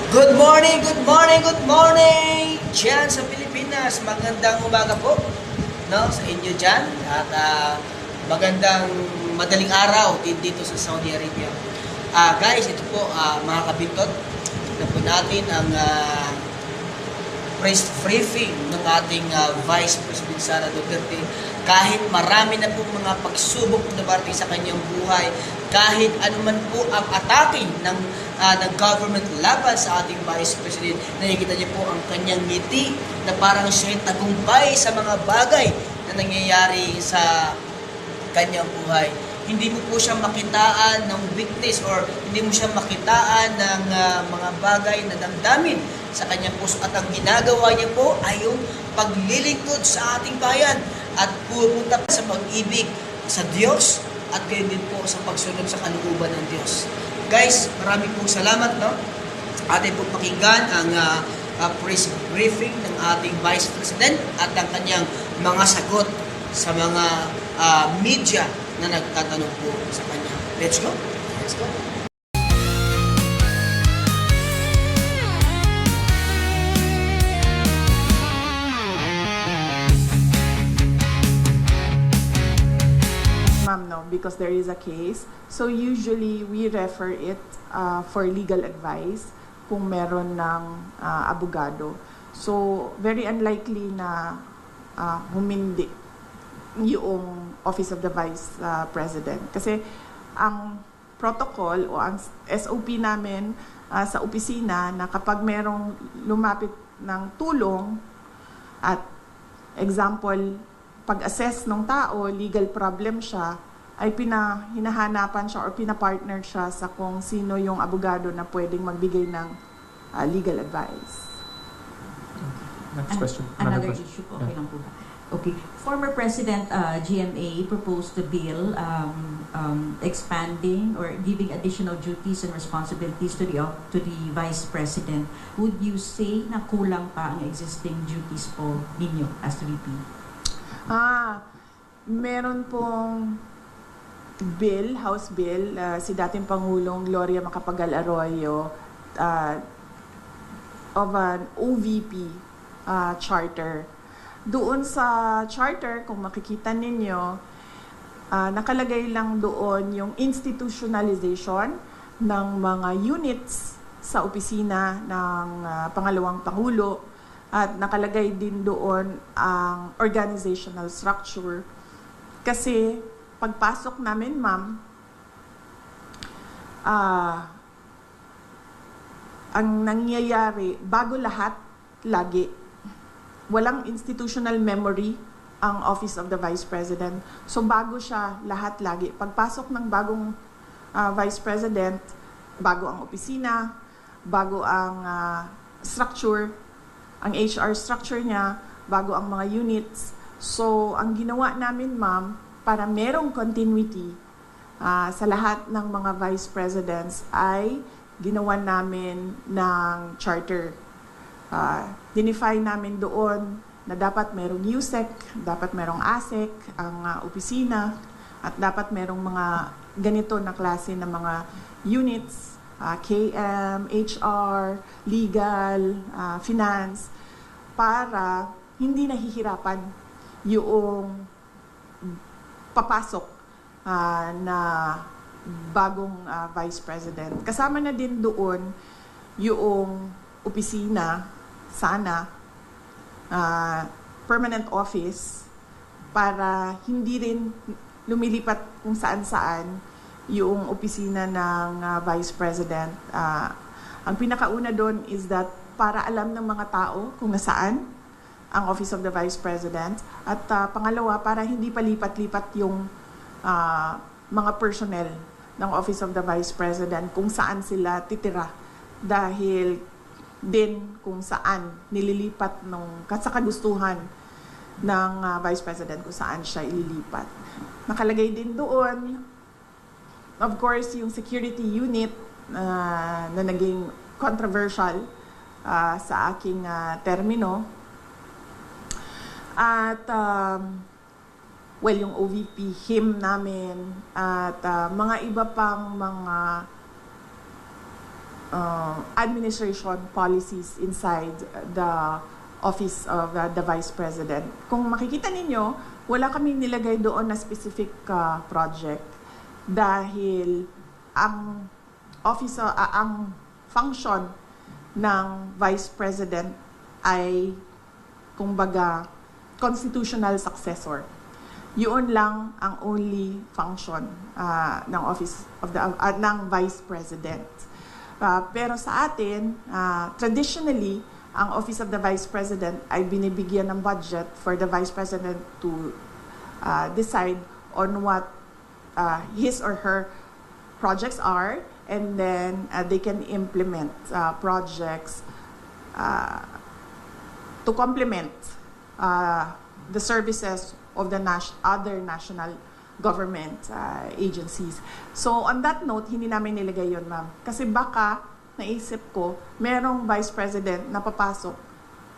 Good morning, good morning, good morning! Diyan sa Pilipinas, magandang umaga po sa inyo dyan. At magandang madaling araw din dito sa Saudi Arabia. Guys, ito po mga kabintot, na po natin ang press briefing ng ating Vice President Sara Duterte. Kahit marami na po mga pagsubok na darating sa kanyang buhay, kahit anuman po ang atake ng government laban sa ating Vice President, nakikita niyo po ang kanyang ngiti na parang siya'y tagumpay sa mga bagay na nangyayari sa kanyang buhay. Hindi mo po siya makitaan ng weakness or hindi mo siya makitaan ng mga bagay na damdamin sa kanyang puso. At ang ginagawa niya po ay yung paglilingkod sa ating bayan at pupunta sa pag-ibig sa Diyos at gayon din po sa pagsunod sa kalooban ng Diyos. Guys, marami pong salamat, no? Atin pong pakinggan ang press briefing ng ating Vice President at ang kanyang mga sagot sa mga media na nagtatanong po sa kanya. Let's go! Let's go! Ma'am, no, because there is a case. So usually we refer it for legal advice kung meron ng abogado. So very unlikely na humindi yung Office of the Vice President. Kasi ang protocol o ang SOP namin sa opisina na kapag merong lumapit ng tulong at example, pag-assess ng tao, legal problem siya, ay hinahanapan siya or pinapartner siya sa kung sino yung abogado na pwedeng magbigay ng legal advice. Next question. Another issue po, okay lang po ba? Okay. Former President GMA proposed a bill expanding or giving additional duties and responsibilities to the Vice President. Would you say na kulang pa ang existing duties po ninyo as VP? Meron pong bill, House Bill, si dating Pangulong Gloria Macapagal Arroyo of an OVP charter. Doon sa charter, kung makikita ninyo, nakalagay lang doon yung institutionalization ng mga units sa opisina ng Pangalawang Pangulo at nakalagay din doon ang organizational structure. Kasi pagpasok namin, ma'am, ang nangyayari, bago lahat, lagi, walang institutional memory ang Office of the Vice President. So bago siya lahat lagi. Pagpasok ng bagong Vice President, bago ang opisina, bago ang structure, ang HR structure niya, bago ang mga units. So ang ginawa namin, ma'am, para merong continuity sa lahat ng mga Vice Presidents ay ginawa namin ng charter. Dinify namin doon na dapat merong USEC, dapat merong ASEC, ang opisina, at dapat merong mga ganito na klase ng mga units, KM, HR, legal, finance, para hindi nahihirapan yung papasok na bagong Vice President. Kasama na din doon yung opisina, sana, permanent office, para hindi rin lumilipat kung saan-saan yung opisina ng Vice President. Ang pinakauna doon is that para alam ng mga tao kung nasaan ang Office of the Vice President. At pangalawa, para hindi palipat-lipat yung mga personnel ng Office of the Vice President kung saan sila titira. Dahil din kung saan nililipat sa kagustuhan ng Vice President kung saan siya ililipat. Nakalagay din doon, of course, yung security unit na naging controversial sa aking termino. At yung OVP, him namin, at mga iba pang mga administration policies inside the office of the Vice President. Kung makikita ninyo, wala kaming nilagay doon na specific project dahil ang ang function ng Vice President ay kumbaga constitutional successor. Yun lang ang only function ng office of ng Vice President. Pero sa atin, traditionally, ang Office of the Vice President ay binibigyan ng budget for the Vice President to decide on what his or her projects are, and then they can implement projects to complement the services of the other national government agencies. So on that note, hindi namin nilagay yun, ma'am. Kasi baka, naisip ko, merong Vice President na papasok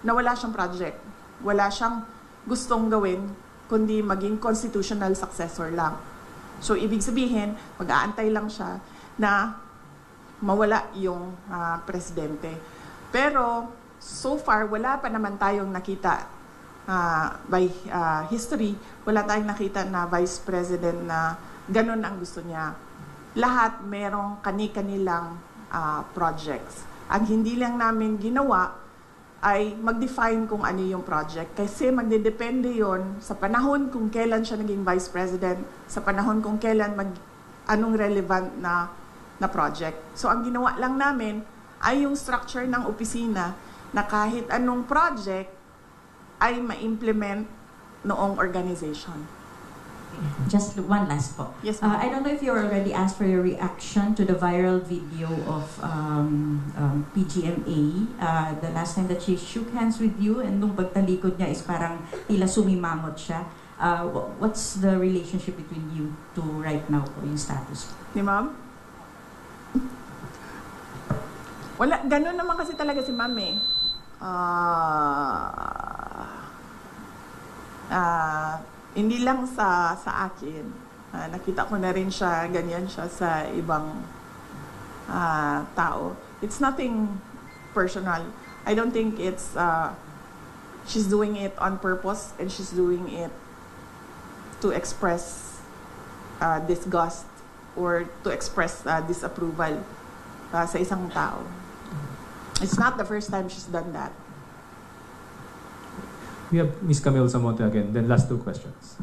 na wala siyang project. Wala siyang gustong gawin, kundi maging constitutional successor lang. So ibig sabihin, mag-aantay lang siya na mawala yung presidente. Pero so far, wala pa naman tayong nakita by history, wala tayong nakita na Vice President na ganun ang gusto niya. Lahat merong kani-kanilang projects. Ang hindi lang namin ginawa ay mag-define kung ano yung project. Kasi magdedepende yon sa panahon kung kailan siya naging Vice President, sa panahon kung kailan anong relevant na project. So ang ginawa lang namin ay yung structure ng opisina na kahit anong project ay ma-implement noong organization. Just one last po. Yes, ma'am. I don't know if you already asked for your reaction to the viral video of PGMA. The last time that she shook hands with you and nung pagtalikod niya is parang tila sumimangot siya. What's the relationship between you two right now po, yung status? Ni ma'am? Wala, ganun naman kasi talaga si ma'am eh. Hindi lang sa akin. Nakita ko na rin siya, ganyan siya sa ibang tao. It's nothing personal. I don't think it's, she's doing it on purpose and she's doing it to express disgust or to express disapproval sa isang tao. It's not the first time she's done that. We have Ms. Camille Samonte again, then last two questions.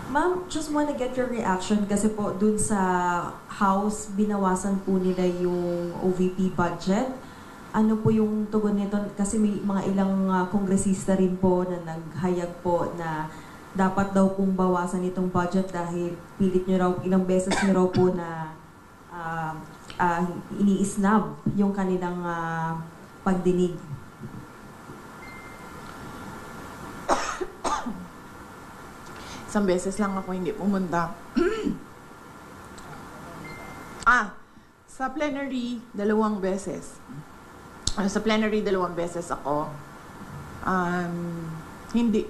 Ma'am, just wanna get your reaction kasi po dun sa House, binawasan po nila yung OVP budget. Ano po yung tugon nito? Kasi may mga ilang kongresista rin po na naghayag po na dapat daw pong bawasan itong budget dahil pilit nyo raw, ilang beses nyo raw po na ini-snub yung kanilang pagdinig. Isang beses lang ako hindi pumunta. Sa plenary, 2 beses. Sa plenary, 2 beses ako hindi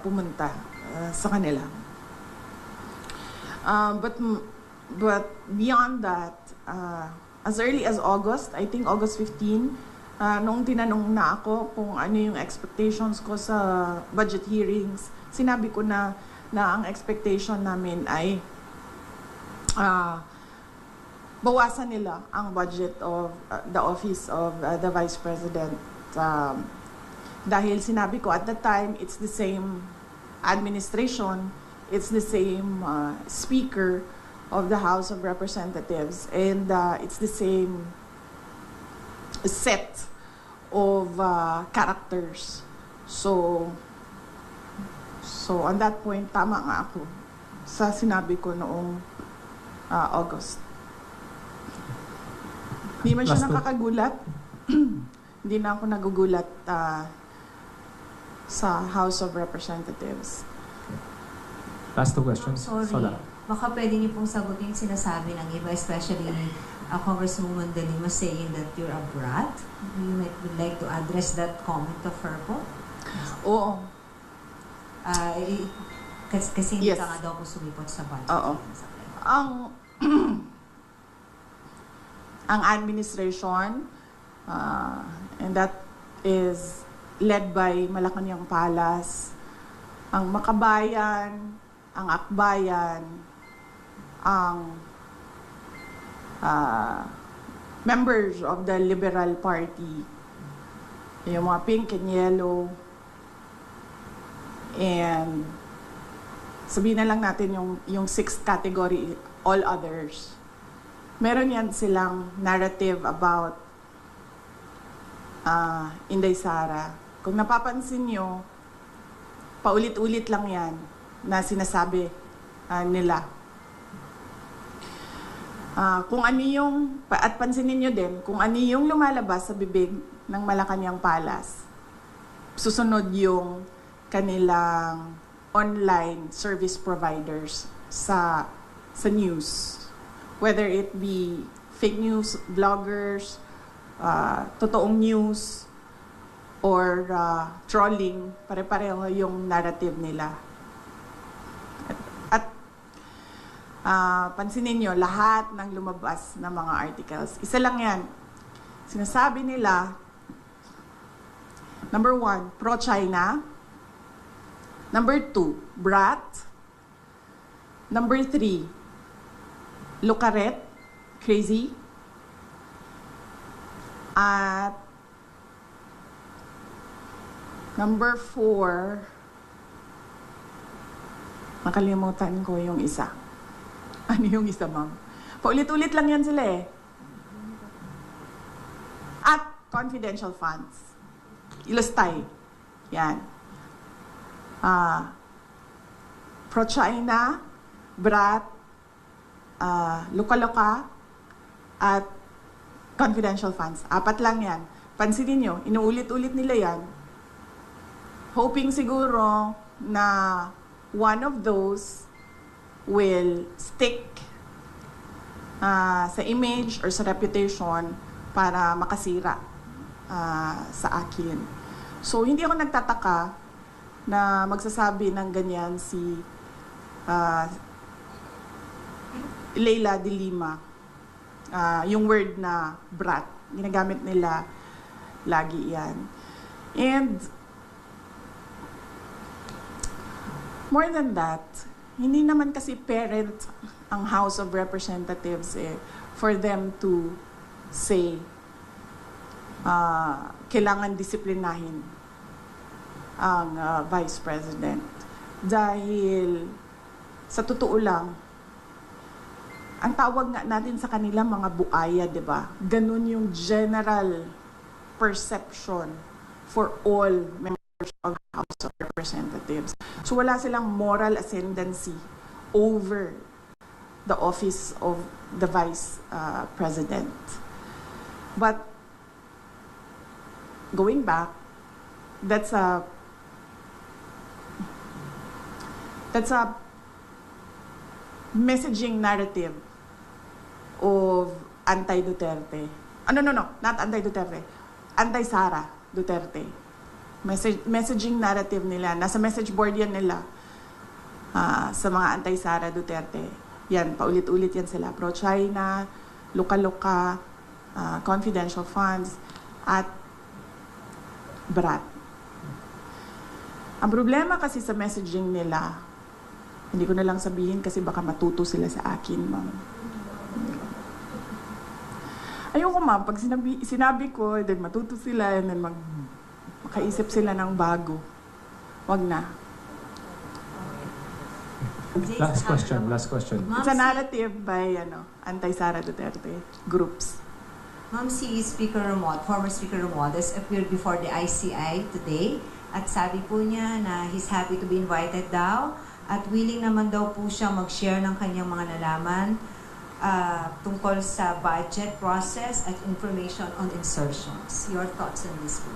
pumunta sa kanila. But beyond that, as early as August, I think August 15, nung tinanong na ako kung ano yung expectations ko sa budget hearings, sinabi ko na ang expectation namin ay bawasan nila ang budget of the office of the Vice President. Dahil sinabi ko at that time, it's the same administration, it's the same speaker of the House of Representatives, and it's the same set of characters. So on that point, tama nga ako sa sinabi ko noong August. Hindi man siya Last one. nakakagulat. Hindi na ako nagugulat sa House of Representatives. Last two questions. Sorry, Sola. baka pwede niyo pong sagutin yung sinasabi ng iba, especially Congresswoman De Lima saying that you're a brat. You might would like to address that comment of her po? Oo. Kasi hindi Yes. ka nga daw po sumipot sa budget. Oo. Ang ang administration, and that is led by Malacanang Palace, ang Makabayan, ang Akbayan, ang members of the Liberal Party, yung mga pink and yellow, and sabihin na lang natin yung sixth category, all others. Meron yan silang narrative about Inday Sara. Kung napapansin nyo, paulit-ulit lang yan na sinasabi nila. Kung ano yung, at pansinin nyo din, kung ano yung lumalabas sa bibig ng Malacanang Palace, susunod yung kanilang online service providers sa news. Whether it be fake news, vloggers, totoong news, or trolling, pare-pareho yung narrative nila. At pansinin nyo, lahat ng lumabas na mga articles, isa lang yan. Sinasabi nila, number 1, pro-China. Number 2, brat. Number 3, Lucaret, crazy. At number 4, nakalimutan ko yung isa. Ano yung isa, ma'am? Paulit-ulit lang yan sila eh. At confidential funds. Ilustay. Yan. Pro-China, brat, Luka-Luka, at confidential funds. 4 lang yan. Pansinin nyo, inuulit-ulit nila yan. Hoping siguro na one of those will stick sa image or sa reputation para makasira sa akin. So, hindi ako nagtataka na magsasabi ng ganyan si Leila de Lima. Yung word na brat, ginagamit nila lagi yan. And more than that, hindi naman kasi parent ang House of Representatives for them to say kailangan disiplinahin ang Vice President. Dahil sa totoo lang, ang tawag nga natin sa kanila mga buaya, di ba? Ganun yung general perception for all members of the House of Representatives. So wala silang moral ascendancy over the office of the Vice President. But going back, that's a messaging narrative of anti-Duterte. No, not anti-Duterte. Anti-Sara Duterte. Messaging narrative nila. Nasa message board yan nila sa mga anti-Sara Duterte. Yan, paulit-ulit yan sila. Pro-China, Luka-Luka, confidential funds, at brat. Ang problema kasi sa messaging nila, hindi ko na lang sabihin kasi baka matuto sila sa akin, ma'am. Ayoko, ma'am, pag sinabi ko, then matuto sila, and then makaisip sila ng bago. Wag na. Last question. It's a narrative by anti-Sara Duterte groups. Ma'am, si Speaker Ramon, former Speaker Romualdez appeared before the ICI today at sabi po niya na he's happy to be invited daw at willing naman daw po siya mag-share ng kanyang mga nalaman tungkol sa budget process at information on insertions. Your thoughts on this po?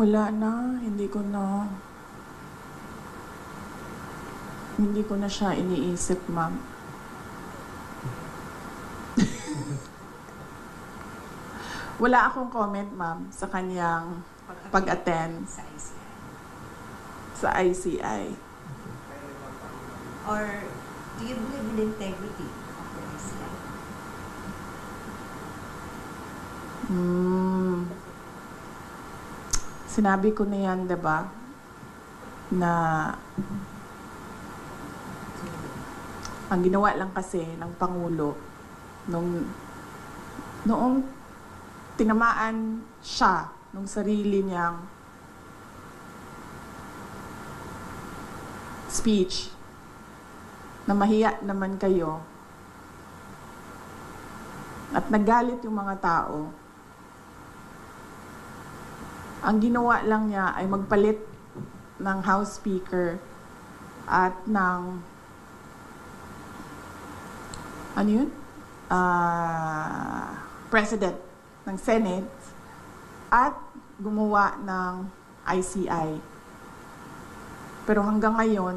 Wala na, hindi ko na siya iniisip, ma'am. Wala akong comment, ma'am, sa kanyang pag-attend Sa ICI. sa ICI. Or do you believe in integrity of the ICI? Sinabi ko na yan, diba? Na ang ginawa lang kasi ng Pangulo noong tinamaan siya nung sarili niyang speech na mahiya naman kayo at nagalit yung mga tao, ang ginawa lang niya ay magpalit ng House Speaker at ng President ng Senate at gumawa ng ICI. Pero hanggang ngayon,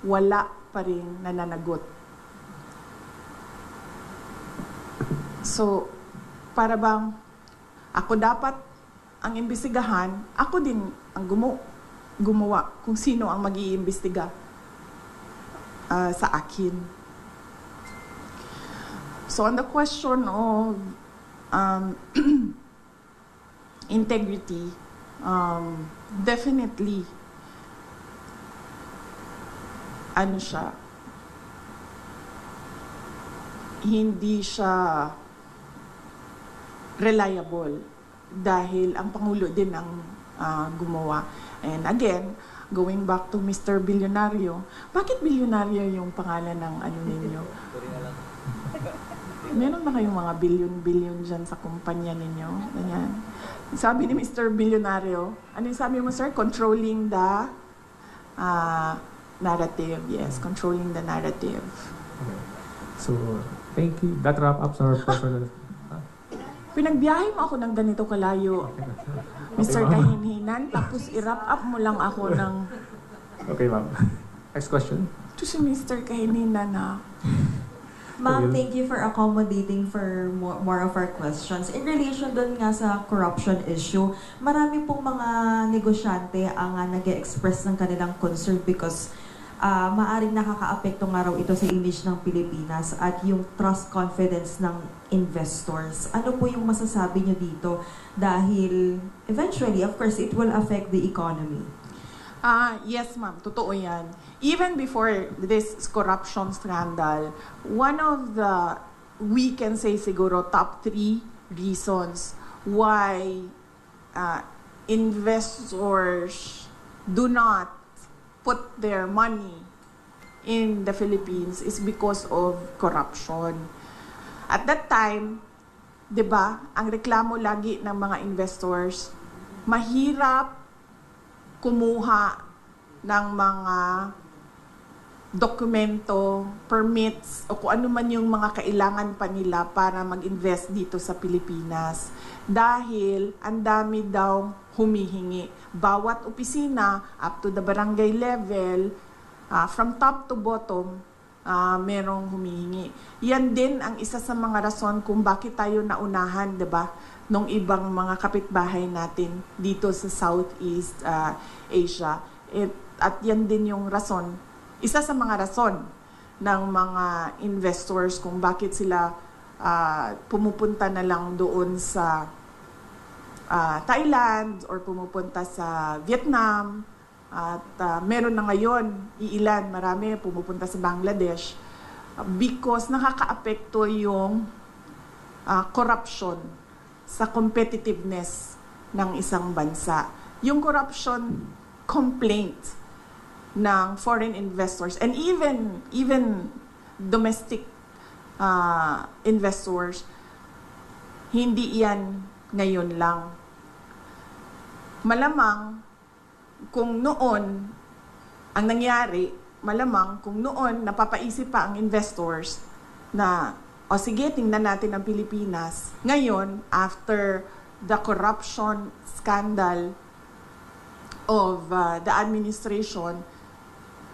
wala pa rin nananagot. So, para bang ako dapat ang imbestigahan, ako din ang gumawa kung sino ang mag-iimbestiga sa akin. So, on the question of integrity, definitely, hindi siya reliable dahil ang Pangulo din ang gumawa. And again, going back to Mr. Bilyonaryo, bakit bilyonaryo yung pangalan ng ninyo? Meron ba kayong mga billion dyan sa kumpanya ninyo? Ganyan. Sabi ni Mr. Bilyonaryo, ano yung sabi mo, sir? Controlling the narrative. Yes, controlling the narrative. Okay. So, thank you. That wrap up our personal... Pinagbiyahe mo ako ng ganito kalayo, Mr. Kahinhinan, tapos i-wrap up mo lang ako ng... Okay, ma'am. Next question. Ito si Mr. Kahinhinan, ha? Ma'am, thank you for accommodating for more of our questions. In relation doon nga sa corruption issue, marami pong mga negosyante ang nag-express ng kanilang concern because maaring nakakaapekto nga raw ito sa image ng Pilipinas at yung trust confidence ng investors. Ano po yung masasabi nyo dito? Dahil eventually, of course, it will affect the economy. Yes, ma'am. Totoo yan. Even before this corruption scandal, one of the, we can say siguro, top 3 reasons why investors do not put their money in the Philippines is because of corruption. At that time, 'di ba, ang reklamo lagi ng mga investors, mahirap kumuha ng mga dokumento, permits, o kung ano man yung mga kailangan pa nila para mag-invest dito sa Pilipinas. Dahil ang dami daw humihingi. Bawat opisina, up to the barangay level, from top to bottom, merong humihingi. Yan din ang isa sa mga rason kung bakit tayo naunahan, 'di ba, nung ibang mga kapitbahay natin dito sa Southeast Asia. At yan din yung rason, isa sa mga rason ng mga investors kung bakit sila pumupunta na lang doon sa Thailand or pumupunta sa Vietnam. At meron na ngayon, marami pumupunta sa Bangladesh because nakakaapekto yung corruption sa competitiveness ng isang bansa. Yung corruption complaint ng foreign investors and even domestic investors, hindi yan ngayon lang. Malamang kung noon ang nangyari, kung noon napapaisip pa ang investors na sige, tingnan natin ang Pilipinas. Ngayon, after the corruption scandal of the administration,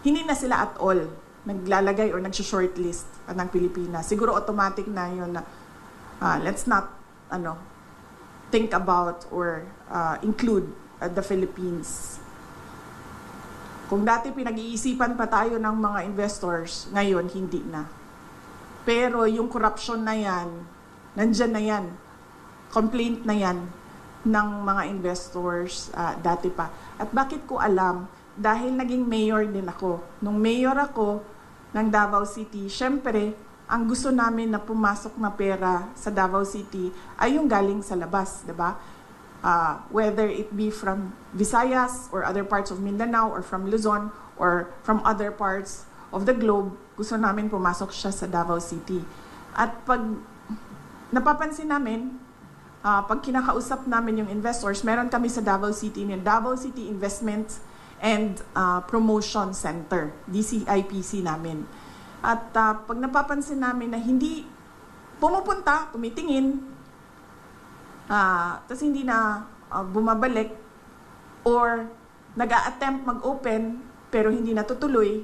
hindi na sila at all naglalagay or nag-shortlist ng Pilipinas. Siguro automatic na yun na let's not think about or include the Philippines. Kung dati pinag-iisipan pa tayo ng mga investors, ngayon hindi na. Pero yung corruption na yan, nandyan na yan. Complaint na yan ng mga investors dati pa. At bakit ko alam? Dahil naging mayor din ako. Nung mayor ako ng Davao City, syempre, ang gusto namin na pumasok na pera sa Davao City ay yung galing sa labas, di ba? Whether it be from Visayas or other parts of Mindanao or from Luzon or from other parts of the globe, gusto namin pumasok siya sa Davao City. At pag napapansin namin, pag kinakausap namin yung investors, meron kami sa Davao City, yung Davao City Investment and Promotion Center, DCIPC namin. At pag napapansin namin na hindi pumupunta, tumitingin, tapos hindi na bumabalik or nag-a-attempt mag-open pero hindi natutuloy,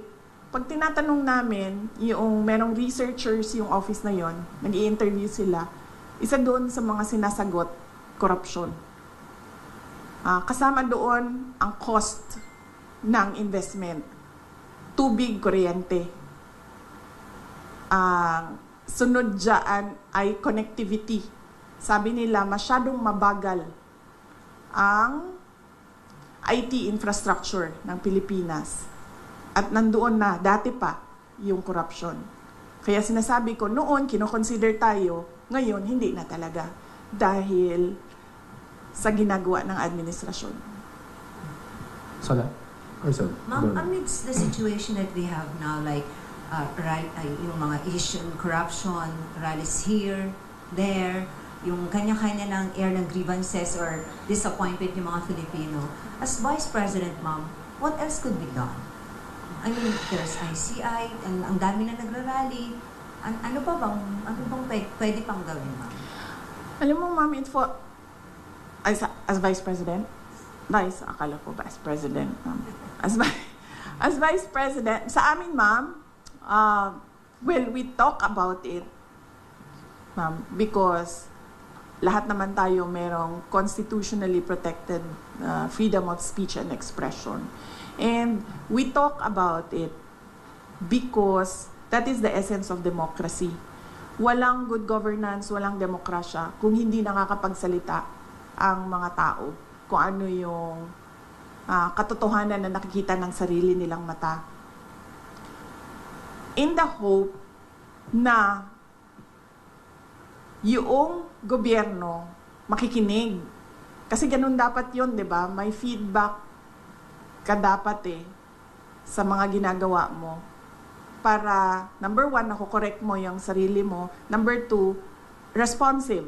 pag tinatanong namin yung merong researchers yung office na yon, nag-i-interview sila, isa doon sa mga sinasagot, corruption. Kasama doon ang cost ng investment, tubig, kuryente. Sunod dyan ay connectivity. Sabi nila, masyadong mabagal ang IT infrastructure ng Pilipinas. At nandoon na, dati pa, yung corruption. Kaya sinasabi ko, noon, kinoconsider tayo, ngayon, hindi na talaga. Dahil sa ginagawa ng administrasyon. Sola? Or so? Ma'am, amidst the situation that we have now, like, yung mga issue, corruption, rallies here, there, yung kanya-kanya ng air ng grievances or disappointment yung mga Filipino. As Vice President, ma'am, what else could be done? I mean, there's ICI, ang dami na nagrarally. Ano bang pwede pang gawin, ma'am? Alam mo, ma'am, as Vice President, akala ko Vice President, ma'am. As Vice President, sa amin, ma'am, well, we talk about it, ma'am, because lahat naman tayo merong constitutionally protected freedom of speech and expression. And we talk about it because that is the essence of democracy. Walang good governance, walang demokrasya kung hindi nakakapagsalita ang mga tao kung ano yung katotohanan na nakikita ng sarili nilang mata. In the hope na yung gobyerno makikinig. Kasi ganun dapat yun, di ba? May feedback ka dapat sa mga ginagawa mo. Para, number one, nakokorek mo yung sarili mo. Number two, responsive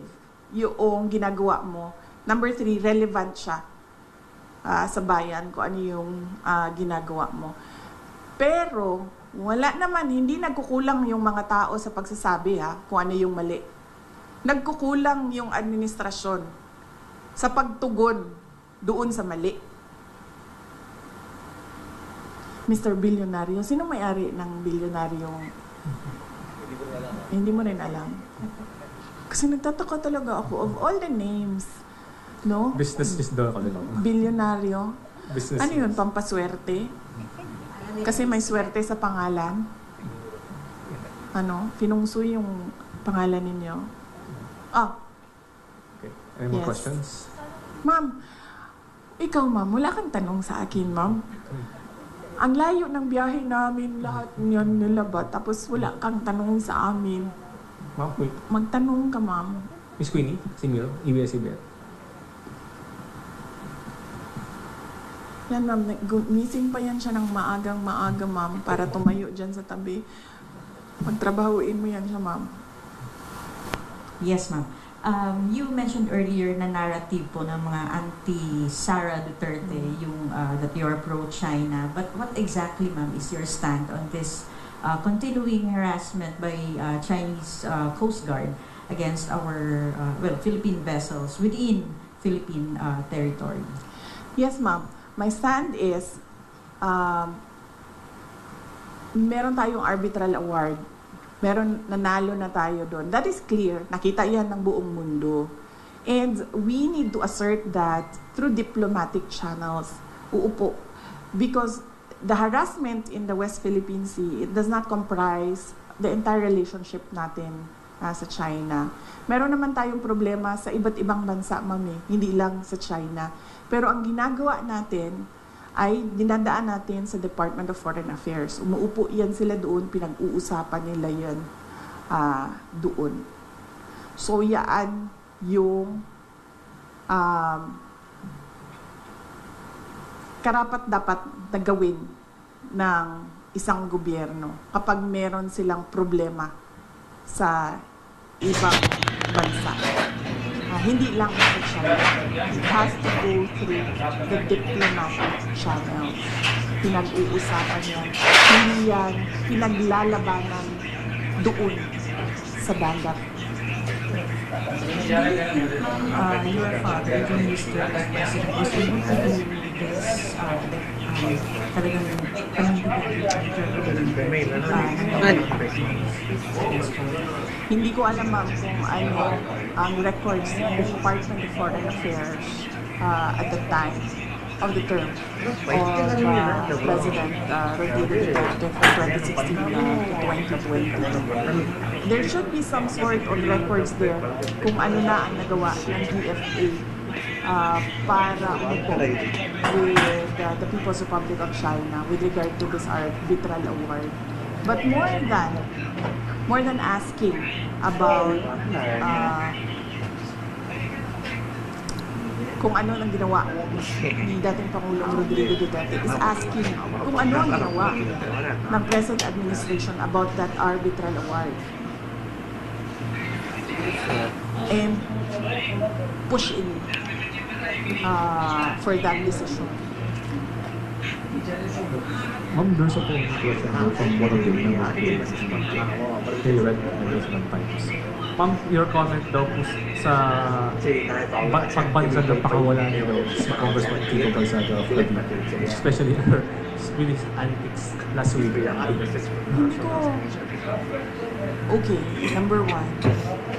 yung ginagawa mo. Number three, relevant siya sa bayan kung ano yung ginagawa mo. Pero, wala naman, hindi nagkukulang yung mga tao sa pagsasabi kung ano yung mali. Nagkukulang yung administrasyon sa pagtugon doon sa mali. Mr. Bilyonaryo, sino may-ari ng bilyonaryong? Hindi mo rin alam. Kasi nagtataka talaga ako of all the names, no? Business is the Bilyonaryo. business. Ano yun, pampaswerte? Kasi may swerte sa pangalan. Finungso yung pangalan ninyo. Okay. Any more Yes. questions? Ma'am, ikaw ma'am, wala kang tanong sa akin ma'am. Ang layo ng biyahe namin, lahat niyan nilaba, tapos wala kang tanong sa amin. Ma'am, wait. Magtanong ka ma'am. Miss Queenie, si Miro, EBS-CBN. Yan ma'am, gumising pa yan siya ng maaga ma'am, para tumayo dyan sa tabi. Magtrabahuin mo yan siya ma'am. Yes, ma'am. You mentioned earlier na narrative po ng mga anti-Sara Duterte, yung that you are pro-China. But what exactly, ma'am, is your stand on this continuing harassment by Chinese Coast Guard against our Philippine vessels within Philippine territory? Yes ma'am. My stand is, meron tayong arbitral award. Meron, nanalo na tayo doon. That is clear. Nakita yan ng buong mundo. And we need to assert that through diplomatic channels. Uupo. Because the harassment in the West Philippine Sea, it does not comprise the entire relationship natin sa China. Meron naman tayong problema sa iba't ibang bansa, mami, hindi lang sa China. Pero ang ginagawa natin ay dinadaan natin sa Department of Foreign Affairs. Umuupo yan sila doon, pinag-uusapan nila yan doon. So, yaan yung karapat-dapat na gawin ng isang gobyerno kapag meron silang problema sa ibang bansa. Hindi lang sa China. It has to go through the diplomatic channel. Pinag-uusapan yan. Hindi yan pinaglalabanan doon sa dagat. Your father, the minister as president, was able to do this, talagang Hindi ko alam, ma'am, kung ano ang records ng Department of Foreign Affairs at the time of the term of President Rodrigo Duterte from 2016 to 2020. There should be some sort of records there kung ano na ang nagawa ng DFA para umupo with the People's Republic of China with regard to this arbitral award. But more than asking about kung ano ang ginawa ni dating Pangulong Rodrigo Duterte is asking kung ano ang ginawa ng present administration about that arbitral award. And push in for that decision. Ma'am, there's a question from one of the members they read the Times. Ma'am, your comment daw po sa pagbansag ng pakawala ni si Congressman Kiko Calzada of Cavite, especially her Swedish antics last week. Hindi ko. Okay, number one,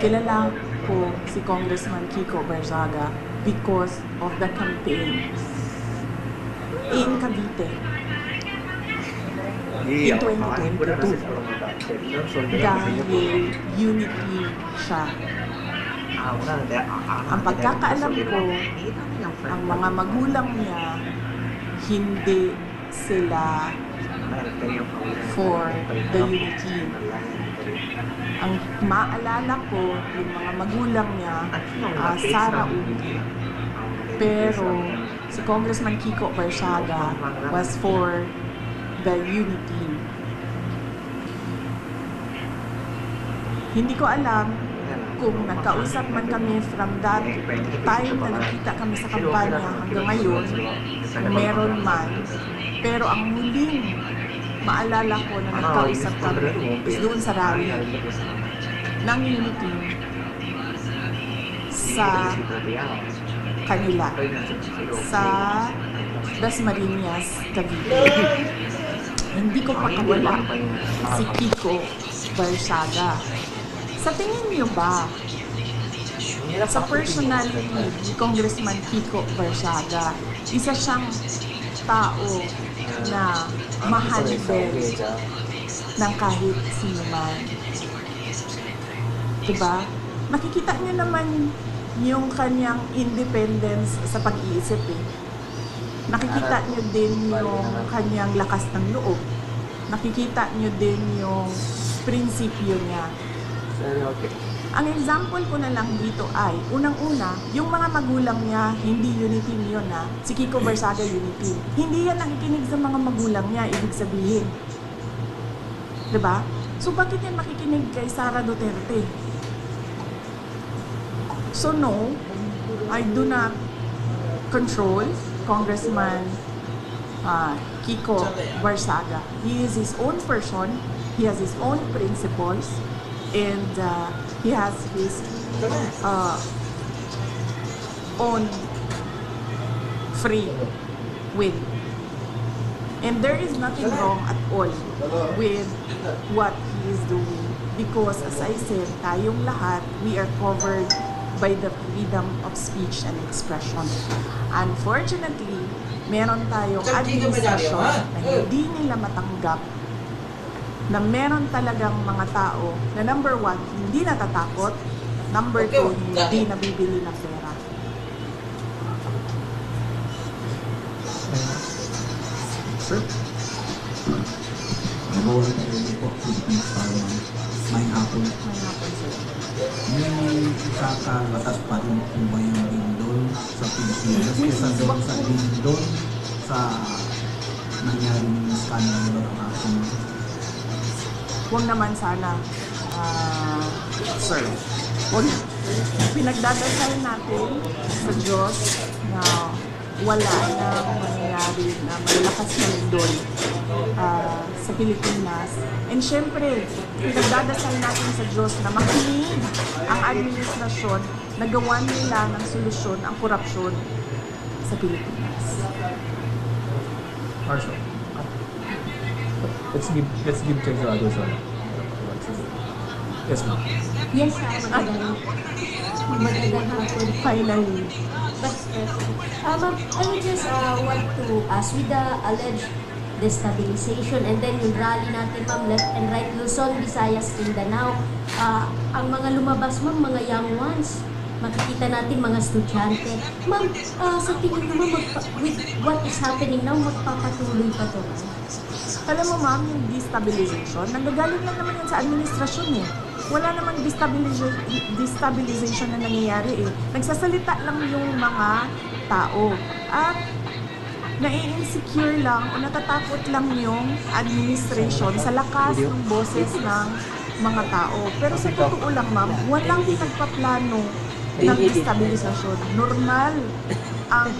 kilala ko si Congressman Kiko Barzaga because of the campaign in Cavite in 2022 dahil unity siya. Ang pagkakaalam ko, ang mga magulang niya hindi sila for the unity. Ang maalala ko, yung mga magulang niya, Sara Uti. Pero si Congressman Kiko Barzaga was for the unity. Hindi ko alam kung nagkausap man kami from that time na nakita kami sa kampanya hanggang ngayon, meron man. Pero ang muling maalala ko na nagkausap kami is doon sa rally ng unity sa kanila, sa Dasmariñas, Cavite. Hindi ko pakawala si Kiko Barzaga. Sa tingin niyo ba, sa personality ni Congressman Kiko Barzaga, isa siyang tao na mahal din ng kahit sino man? Diba? Nakikita niyo naman yung kanyang independence sa pag-iisip eh. Nakikita niyo din yung kanyang lakas ng loob. Nakikita niyo din yung prinsipyo niya. Ang example ko na lang dito ay, unang-una, yung mga magulang niya, hindi unity yun na, si Kiko Barzaga unity. Hindi yan nakikinig sa mga magulang niya, ibig sabihin. Diba? So bakit yan makikinig kay Sara Duterte? So no, I do not control Congressman Kiko Barzaga. He is his own person, he has his own principles, and he has his own free will. And there is nothing wrong at all with what he is doing. Because as I said, tayong lahat, we are covered by the freedom of speech and expression. Unfortunately, meron tayong administrasyon na hindi nila matanggap na meron talagang mga tao na number one, hindi natatakot, number two, hindi nabibili ng pera. Sir? Nag-uwi tayo po, Philippines Parliament. May hapon. May hapon sila. May ikakabatas pa rin po ba yung lindol sa Pilipinas kesa doon sa lindol sa nangyaring scandal ng hapon? Huwag naman sana, sir. Huwag. Pinagdadasal natin sa Diyos na wala na mangyayari na malalakas na lindol sa Pilipinas. And syempre, pinagdadasal natin sa Diyos na makinig ang administrasyon na gawan nila ng solusyon ang korupsyon sa Pilipinas. Marshall. Let's give chance to others. Yes, ma'am. Yes, magandang hapon. Finally, Vice President. Ma'am, I would just want to ask, with the alleged destabilization and then yung rally natin, ma'am, left and right, Luzon, Visayas, Mindanao, ang mga lumabas, ma'am, mga young ones, makikita natin mga estudyante. Ma'am, sa tingin ko, ma'am, with what is happening now, magpapatuloy pa to, ma'am? alam mo ma'am, yung destabilization, nanggagaling lang naman yun sa administrasyon eh. Wala namang destabilization na nangyayari eh. Nagsasalita lang yung mga tao. At nai-insecure lang o natatakot lang yung administration sa lakas ng boses ng mga tao. Pero sa totoo lang ma'am, walang nagpaplano ng destabilizasyon. Normal ang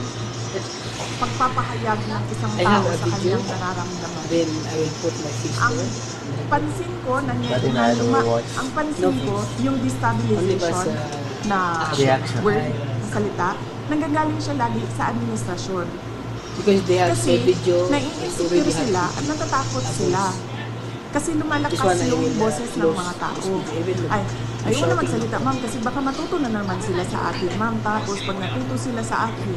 pagpapahayag ng isang tao sa kanyang nararamdaman. Then I will put my fish Ang there. pansin ko, ang pansin ko, yung Only destabilization na reaction. word, na salita, nanggagaling siya lagi sa administrasyon. Because they have Kasi a video. nai-insecure sila at natatakot sila. Kasi lumalakas This one I yung will boses ng close mga tao. this video. Ay, ayaw na shouting. magsalita, ma'am, kasi baka matuto na naman sila sa akin, ma'am. Tapos pag natuto sila sa akin,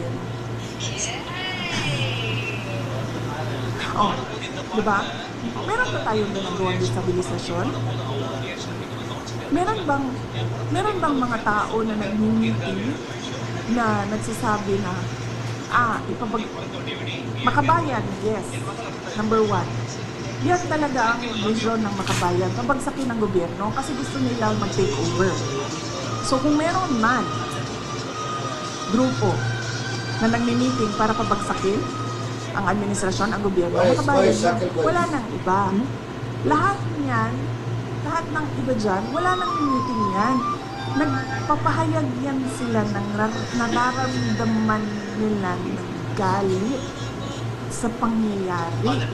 oh, di ba? Meron ba tayong ginagawang destabilisasyon? Meron bang mga tao na nag-meeting na nagsasabi na makabayan, yes, number one. Yan talaga ang vision ng makabayan, pabagsakin ng gobyerno kasi gusto nilang mag-take over. So kung meron man grupo na nagmi-meeting para pabagsakin ang administrasyon, ang gobyerno, makabayan, wala nang iba. Lahat ng iba dyan, wala nang meeting yan. Nagpapahayag yan sila ng nararamdaman nila ng galit sa pangyayari.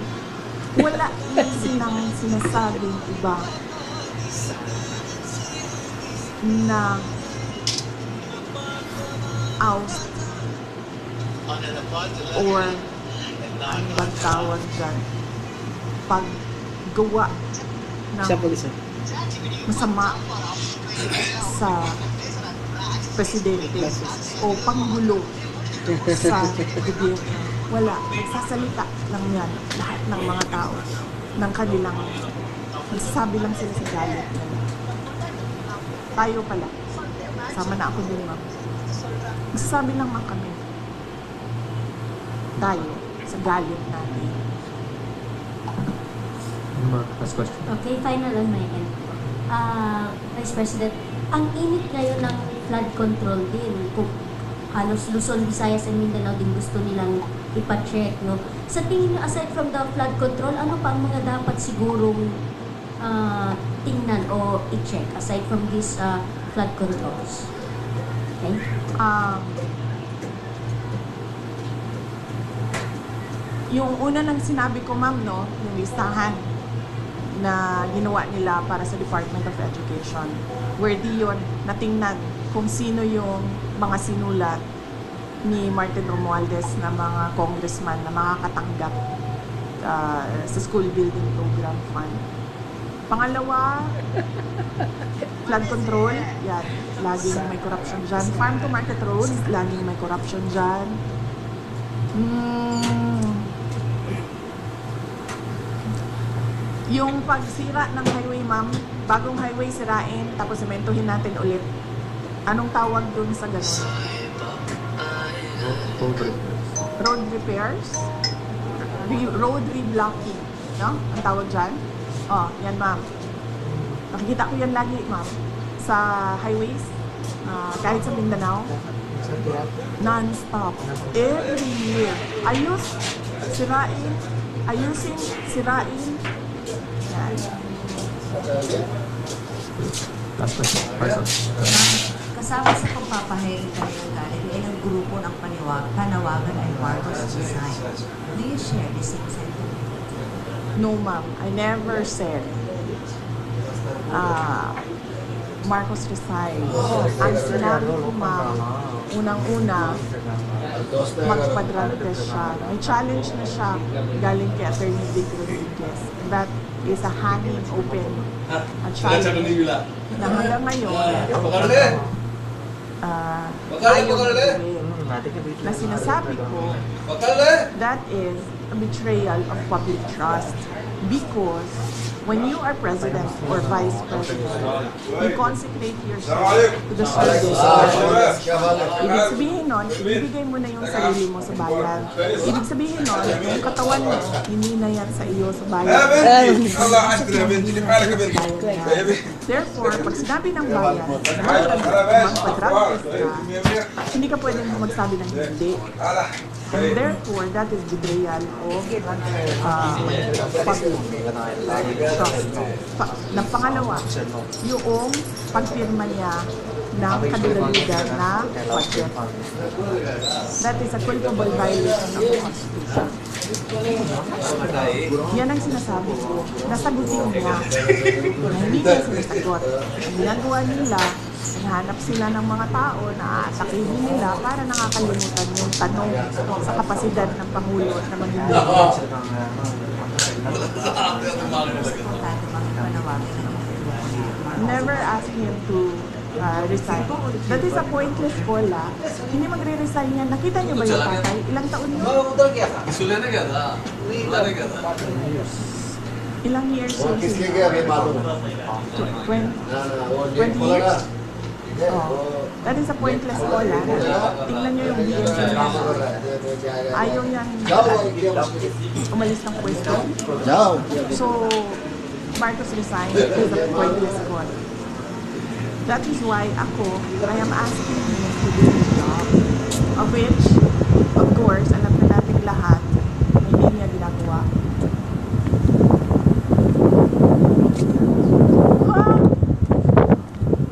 Wala yan silang sinasabing iba na oust or ang bang tawag dyan, paggawa ng Example isa. masama sa presidente o panggulo sa gobyerno. Wala. Nagsasalita lang yan lahat ng mga tao ng kanilang nagsasabi lang sila sa galit nila. Tayo pala. Sama na ako din, ma'am. Nagsasabi lang man kami. Tayo sa galit natin. Last question. Okay, final on my end. Vice President, ang init ngayon ng flood control din. Kung halos Luzon, Visayas, and Mindanao din gusto nilang ipa-check, no? Sa tingin nyo, aside from the flood control, ano pa ang mga dapat sigurong tingnan o i-check aside from these flood controls? Okay? Yung una nang sinabi ko, ma'am, no, yung listahan na ginawa nila para sa Department of Education. Worthy yun, natingnan kung sino yung mga sinulat ni Martin Romualdez na mga congressman na makakatanggap sa School Building Program Fund. Pangalawa, flood control, yan, laging may corruption dyan. Farm to Market Road, laging may corruption dyan. Yung pagsira ng highway, ma'am, bagong highway sirain, tapos sementohin natin ulit. Anong tawag dun sa ganun? Road repairs. Road repairs? Road reblocking, no? Ang tawag dyan? Oh, yan, ma'am. Nakikita ko yan lagi, ma'am. Sa highways, kahit sa Mindanao, non-stop. Every year. Sirain, ayusin, sirain. Yan. Last question. Person. Kasama sa pagpapahiring tayo ng galing, ilang grupo ng panawagan ay Marcos resign. Do you share the same sentiment? No, ma'am. I never said Marcos resign. Ang sinabi ko, ma'am, unang-una, magpa-drug test siya. May challenge na siya galing kay Attorney Vic Rodriguez. That is a hanging open challenge na hanggang ngayon ayaw gawin. Na sinasabi ko, that is a betrayal of public trust because when you are president or vice president, you consecrate yourself to the service of others. Ibig sabihin nun, ibigay mo na yung sarili mo sa bayan. Ibig sabihin nun, yung katawan mo, hindi na yan sa iyo sa bayan. Therefore, pag sinabi ng bayan, magpa-drug test ka, hindi ka pwedeng magsabi ng hindi. And therefore, that is betrayal of public trust. Ng pangalawa, yung pagpirma niya ng kadalalugan na budget. That is a culpable violation of the Constitution. Yan ang sinasabi ko. Nasagutin niya na hindi niya sinasagot. Ang ginagawa nila, hanap sila ng mga tao na atakihin nila para nakakalimutan yung tanong sa kapasidad ng Pangulo na maging leader. Never ask him to resign. That is a pointless call, ah. Hindi magre-resign yan. Nakita niyo ba yung tatay? Ilang taon yun? Ilang years yun? 20 years? Oh, that is a pointless call, ah. Tingnan niyo yung BNC niya. Ayaw yan umalis ng pwesto. So, Marcos resign is a pointless call. That is why I am asking him to do his job. Of which, of course, alam na natin lahat na hindi niya ginagawa.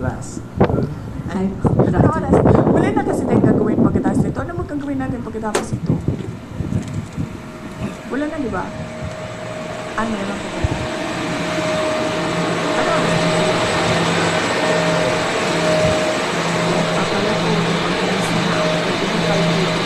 Last. Ano oras? Wala na kasi tayong gagawin pagkatapos nito. Ano magagawin natin pagkatapos ito? Wala na, di ba? Ano lang po? Ano oras? Akala ko, mag-alis na ako. Pwede mo tayo dito.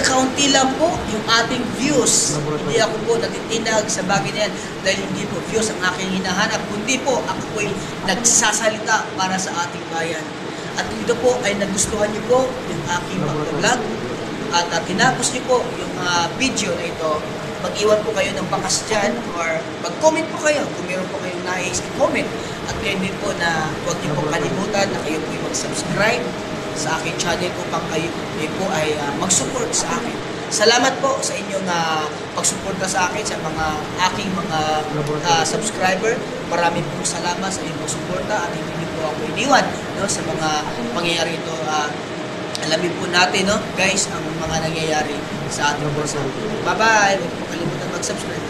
kaunti lang po yung ating views. Hindi ako po natitinag sa bagay na yan dahil hindi po views ang aking hinahanap, kundi po ako po ay nagsasalita para sa ating bayan. At ito po ay nagustuhan niyo po yung aking pag-vlog at tinapos niyo po yung video na ito, mag-iwan po kayo ng bakas dyan or mag-comment po kayo kung meron po kayong nais i-comment. At ngayon din po na huwag niyo po kalimutan na kayo po ay mag-subscribe sa aking channel upang kayo po ay mag-support sa akin. Salamat po sa inyong pagsuporta sa akin, sa mga aking mga subscriber. Maraming pong salamat sa inyong pagsuporta at hindi niyo po ako iniwan sa mga pangyayari ito. Alamin po natin, guys, ang mga nangyayari sa ating bansa. Bye-bye! Huwag po kalimutan mag-subscribe.